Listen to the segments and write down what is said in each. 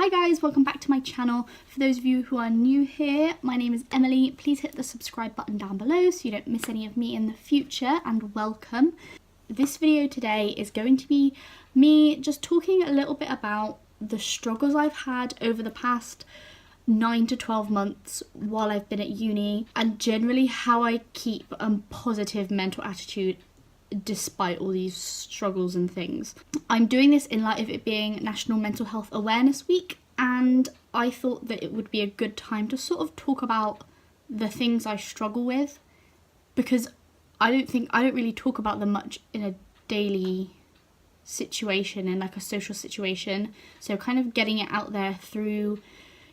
Hi guys, welcome back to my channel. For those of you who are new here, my name is Emily. Please hit the subscribe button down below so you don't miss any of me in the future, and welcome. This video today is going to be me just talking a little bit about the struggles I've had over the past 9 to 12 months while I've been at uni, and generally how I keep a positive mental attitude despite all these struggles and things. I'm doing this in light of it being National Mental Health Awareness Week, and I thought that it would be a good time to sort of talk about the things I struggle with, because I don't really talk about them much in a daily situation, in like a social situation. So kind of getting it out there through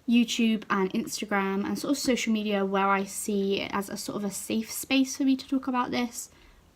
YouTube and Instagram and sort of social media, where I see it as a sort of a safe space for me to talk about this,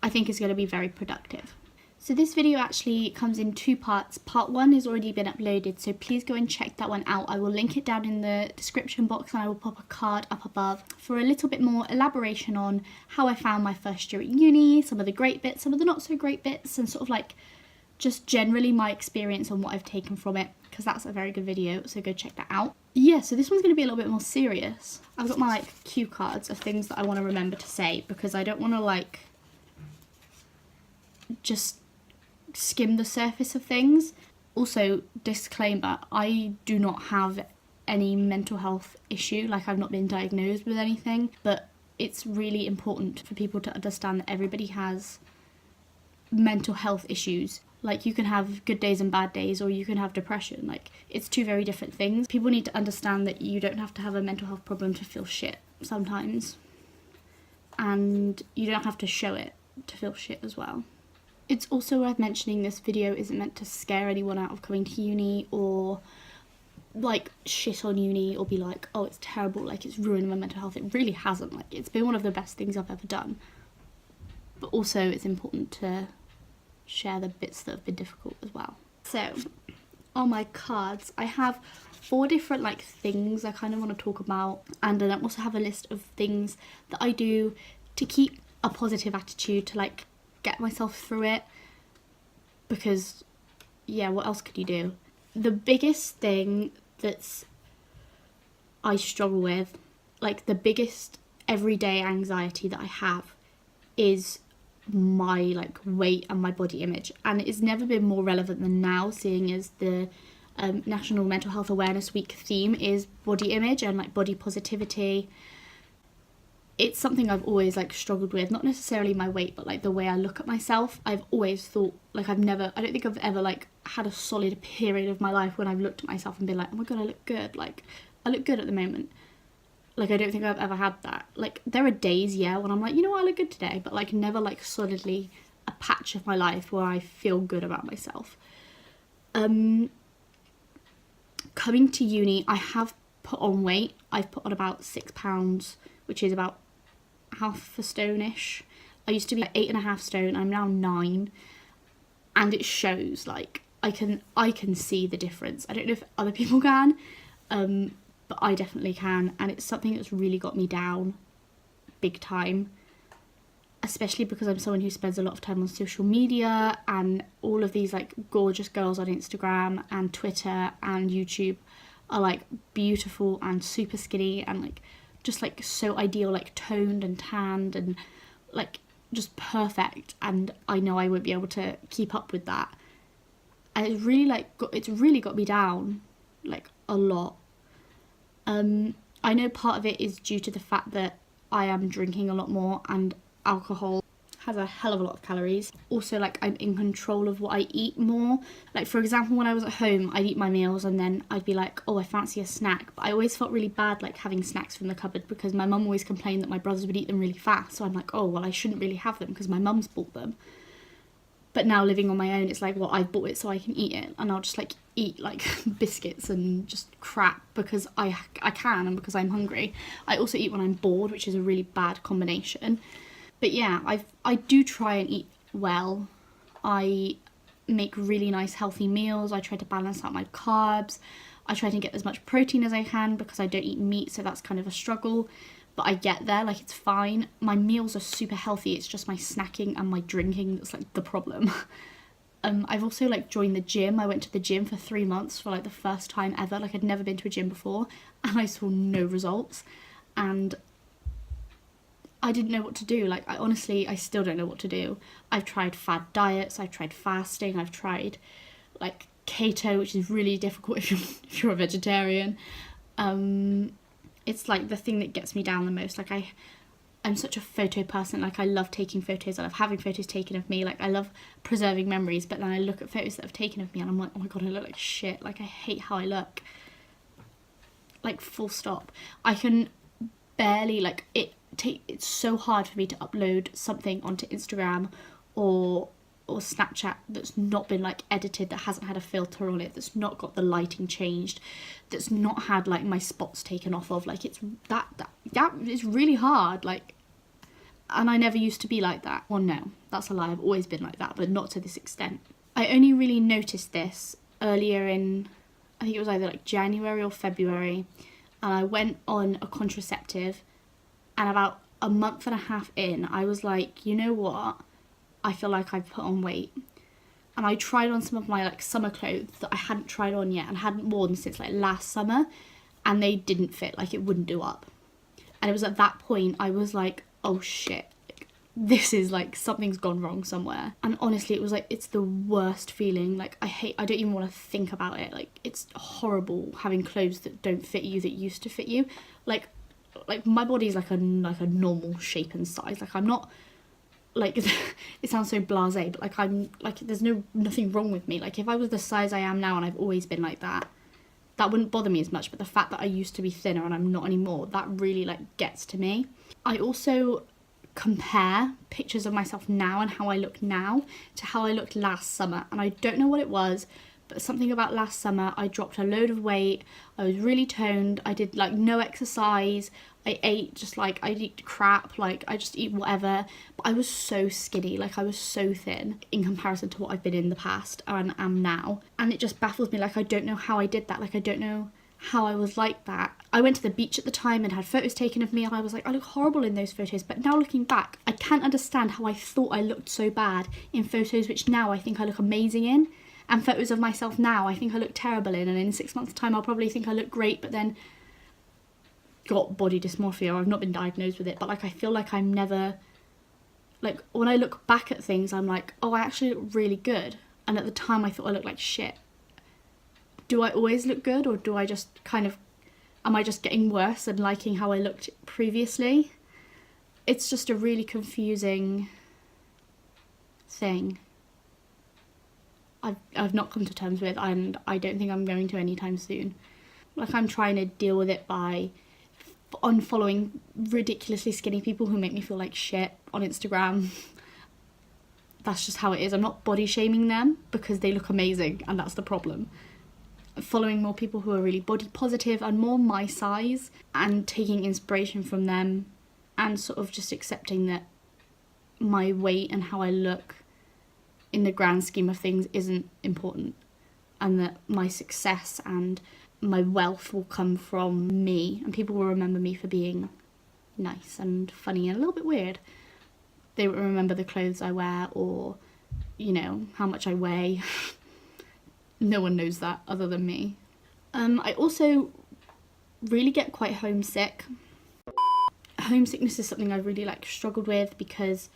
I think is going to be very productive. So this video actually comes in two parts. Part one has already been uploaded, so please go and check that one out. I will link it down in the description box, and I will pop a card up above for a little bit more elaboration on how I found my first year at uni, some of the great bits, some of the not so great bits, and sort of like just generally my experience and what I've taken from it, because that's a very good video, so go check that out. Yeah, so this one's going to be a little bit more serious. I've got my like cue cards of things that I want to remember to say, because I don't want to like just skim the surface of things. Also, disclaimer, I do not have any mental health issue, like I've not been diagnosed with anything, but it's really important for people to understand that everybody has mental health issues. Like, you can have good days and bad days, or you can have depression. Like, it's two very different things. People need to understand that you don't have to have a mental health problem to feel shit sometimes, and you don't have to show it to feel shit as well. It's also worth mentioning this video isn't meant to scare anyone out of coming to uni, or like shit on uni, or be like, oh, it's terrible, like it's ruined my mental health. It really hasn't. Like, it's been one of the best things I've ever done. But also it's important to share the bits that have been difficult as well. So on my cards I have 4 different like things I kind of want to talk about, and then I also have a list of things that I do to keep a positive attitude, to like get myself through it, because yeah, what else could you do? The biggest thing that's I struggle with, like the biggest everyday anxiety that I have, is my like weight and my body image, and it's never been more relevant than now, seeing as the National Mental Health Awareness Week theme is body image and like body positivity. It's something I've always like struggled with, not necessarily my weight, but like the way I look at myself. I've always thought like I don't think I've ever like had a solid period of my life when I've looked at myself and been like, oh my god, I look good, like I look good at the moment. Like, I don't think I've ever had that. Like, there are days, yeah, when I'm like, you know what, I look good today, but like never like solidly a patch of my life where I feel good about myself. Coming to uni, I have put on weight. I've put on about 6 pounds, which is about half a stone-ish. I used to be 8.5 stone, I'm now 9, and it shows. Like, I can see the difference. I don't know if other people can, but I definitely can, and it's something that's really got me down big time, especially because I'm someone who spends a lot of time on social media, and all of these like gorgeous girls on Instagram and Twitter and YouTube are like beautiful and super skinny and like just like so ideal, like toned and tanned and like just perfect, and I know I won't be able to keep up with that, and it's really got me down like a lot. I know part of it is due to the fact that I am drinking a lot more, and alcohol has a hell of a lot of calories. Also, like, I'm in control of what I eat more. Like, for example, when I was at home, I'd eat my meals and then I'd be like, oh, I fancy a snack. But I always felt really bad, like, having snacks from the cupboard, because my mum always complained that my brothers would eat them really fast. So I'm like, oh, well, I shouldn't really have them because my mum's bought them. But now living on my own, it's like, well, I bought it so I can eat it, and I'll just like eat like biscuits and just crap because I can, and because I'm hungry. I also eat when I'm bored, which is a really bad combination. But yeah, I do try and eat well. I make really nice healthy meals. I try to balance out my carbs. I try to get as much protein as I can because I don't eat meat, so that's kind of a struggle. But I get there, like, it's fine. My meals are super healthy. It's just my snacking and my drinking that's like the problem. I've also like joined the gym. I went to the gym for 3 months for like the first time ever. Like I'd never been to a gym before, and I saw no results, and I didn't know what to do. Like I still don't know what to do. I've tried fad diets, I've tried fasting, I've tried like keto, which is really difficult if you're a vegetarian. It's like the thing that gets me down the most. Like I'm such a photo person. Like I love taking photos. I love having photos taken of me. Like I love preserving memories. But then I look at photos that I've taken of me and I'm like, oh my god, I look like shit. Like I hate how I look. Like full stop. I can barely like it's so hard for me to upload something onto Instagram or Snapchat that's not been like edited, that hasn't had a filter on it, that's not got the lighting changed, that's not had like my spots taken off of. Like it's that is really hard. Like, and I never used to be like that. Well, no, that's a lie. I've always been like that, but not to this extent. I only really noticed this earlier in, I think it was either like January or February, and I went on a contraceptive, and about a month and a half in, I was like, you know what? I feel like I've put on weight. And I tried on some of my like summer clothes that I hadn't tried on yet and hadn't worn since like last summer, and they didn't fit. Like it wouldn't do up. And it was at that point I was like, oh shit, this is like something's gone wrong somewhere. And honestly, it was like, it's the worst feeling. Like I don't even want to think about it. Like it's horrible having clothes that don't fit you, that used to fit you. Like my body is like a normal shape and size. Like I'm not like, it sounds so blasé, but like I'm like, there's nothing wrong with me. Like if I was the size I am now and I've always been like that wouldn't bother me as much. But the fact that I used to be thinner and I'm not anymore, that really like gets to me. I also compare pictures of myself now and how I look now to how I looked last summer, and I don't know what it was, but something about last summer, I dropped a load of weight, I was really toned, I did like no exercise, I ate just like, I eat crap, like I just eat whatever, but I was so skinny, like I was so thin in comparison to what I've been in the past and am now, and it just baffles me. Like I don't know how I did that. Like I don't know how I was like that. I went to the beach at the time and had photos taken of me, and I was like, I look horrible in those photos. But now looking back, I can't understand how I thought I looked so bad in photos which now I think I look amazing in, and photos of myself now I think I look terrible in, and in 6 months time I'll probably think I look great, but then got body dysmorphia. I've not been diagnosed with it, but like I feel like I'm never, like when I look back at things I'm like, oh, I actually look really good, and at the time I thought I looked like shit. Do I always look good, or do I just kind of, am I just getting worse and liking how I looked previously? It's just a really thing I've not come to terms with, and I don't think I'm going to anytime soon. Like I'm trying to deal with it by unfollowing ridiculously skinny people who make me feel like shit on Instagram. That's just how it is. I'm not body shaming them because they look amazing, and that's the problem. Following more people who are really body positive and more my size, and taking inspiration from them, and sort of just accepting that my weight and how I look in the grand scheme of things isn't important, and that my success and my wealth will come from me, and people will remember me for being nice and funny and a little bit weird. They won't remember the clothes I wear, or, you know, how much I weigh. No one knows that other than me. I also really get quite homesick. Homesickness is something I've really like struggled with, because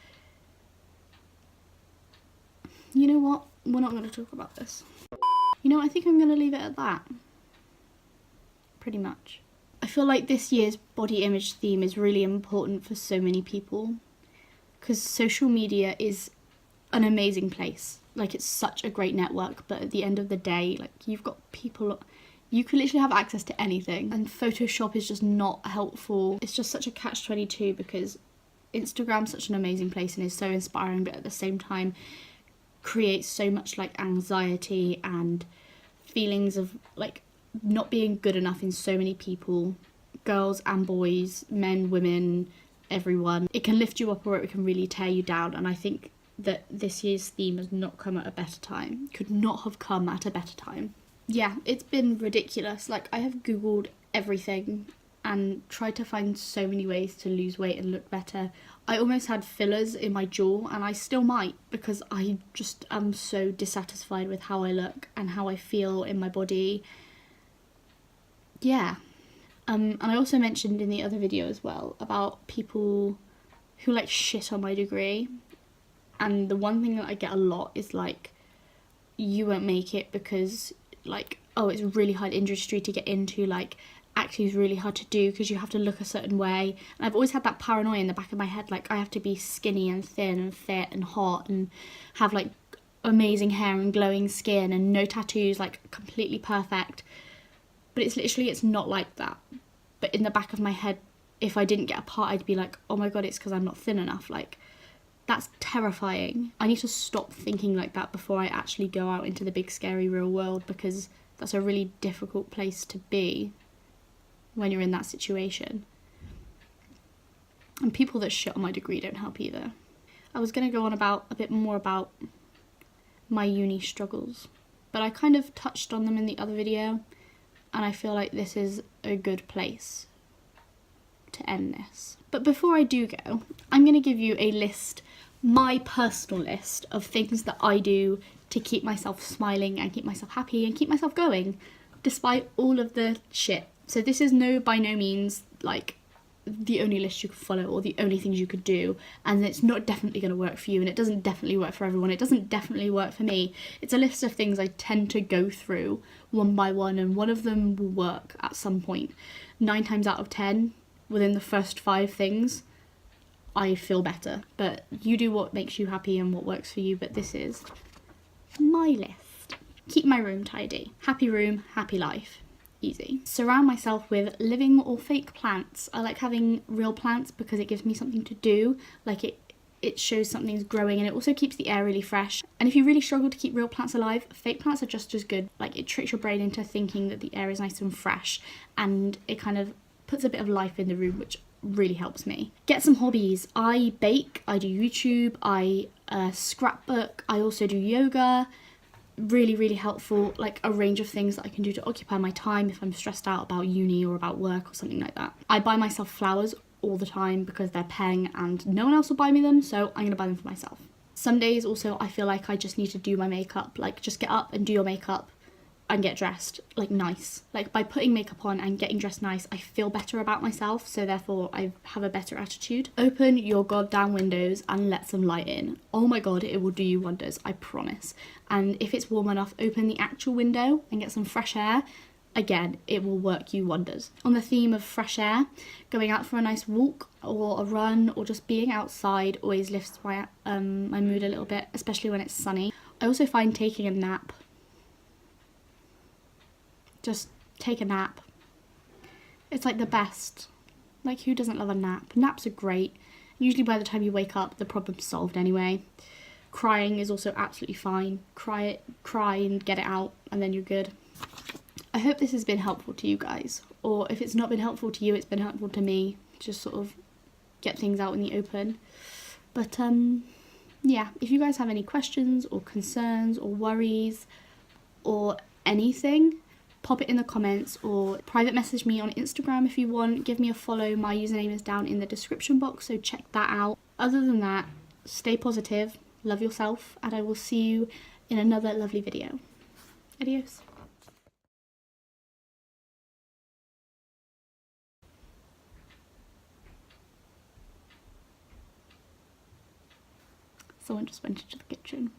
you know what? We're not going to talk about this. You know, I think I'm going to leave it at that. Pretty much. I feel like this year's body image theme is really important for so many people, because social media is an amazing place. Like it's such a great network, but at the end of the day, like you've got people, you can literally have access to anything, and Photoshop is just not helpful. It's just such a catch-22, because Instagram's such an amazing place and is so inspiring, but at the same time creates so much like anxiety and feelings of like not being good enough in so many people, girls and boys, men, women, everyone. It can lift you up or it can really tear you down, and I think that this year's theme has not come at a better time. Could not have come at a better time. Yeah, it's been ridiculous. Like I have googled everything and tried to find so many ways to lose weight and look better. I almost had fillers in my jaw, and I still might, because I just am so dissatisfied with how I look and how I feel in my body. Yeah. And I also mentioned in the other video as well about people who like shit on my degree. And the one thing that I get a lot is like, you won't make it because like, oh, it's a really hard industry to get into, like acting is really hard to do because you have to look a certain way. And I've always had that paranoia in the back of my head, like I have to be skinny and thin and fit and hot and have like amazing hair and glowing skin and no tattoos, like completely perfect. But it's literally, it's not like that. But in the back of my head, if I didn't get a part, I'd be like, oh my god, it's because I'm not thin enough. Like, that's terrifying. I need to stop thinking like that before I actually go out into the big scary real world, because that's a really difficult place to be when you're in that situation. And people that shit on my degree don't help either. I was going to go on about a bit more about my uni struggles, but I kind of touched on them in the other video, and I feel like this is a good place to end this. But before I do go, I'm going to give you a list, my personal list of things that I do to keep myself smiling and keep myself happy and keep myself going despite all of the shit. So this is by no means like the only list you could follow or the only things you could do, and it's not definitely going to work for you, and it doesn't definitely work for everyone. It doesn't definitely work for me. It's a list of things I tend to go through one by one, and one of them will work at some point. 9 times out of 10, within the first 5 things, I feel better. But you do what makes you happy and what works for you, but this is my list. Keep my room tidy. Happy room, happy life. Easy. Surround myself with living or fake plants. I like having real plants because it gives me something to do. Like it shows something's growing, and it also keeps the air really fresh. And if you really struggle to keep real plants alive, fake plants are just as good. Like, it tricks your brain into thinking that the air is nice and fresh, and it kind of puts a bit of life in the room, which really helps me. Get some hobbies. I bake, I do YouTube, I scrapbook, I also do yoga. Really, really helpful, like a range of things that I can do to occupy my time if I'm stressed out about uni or about work or something like that. I buy myself flowers all the time because they're peng and no one else will buy me them, so I'm gonna buy them for myself. Some days also I feel like I just need to do my makeup, like just get up and do your makeup and get dressed like nice. Like, by putting makeup on and getting dressed nice, I feel better about myself, so therefore I have a better attitude. Open your goddamn windows and let some light in. Oh my god, it will do you wonders, I promise. And if it's warm enough, open the actual window and get some fresh air. Again, it will work you wonders. On the theme of fresh air, going out for a nice walk or a run or just being outside always lifts my mood a little bit, especially when it's sunny. I also find taking a nap. Just take a nap. It's like the best. Like, who doesn't love a nap? Naps are great. Usually by the time you wake up, the problem's solved anyway. Crying is also absolutely fine. Cry and get it out, and then you're good. I hope this has been helpful to you guys. Or if it's not been helpful to you, it's been helpful to me. Just sort of get things out in the open. But yeah, if you guys have any questions or concerns or worries or anything, pop it in the comments or private message me on Instagram if you want. Give me a follow. My username is down in the description box, so check that out. Other than that, stay positive, love yourself, and I will see you in another lovely video. Adios. Someone just went into the kitchen.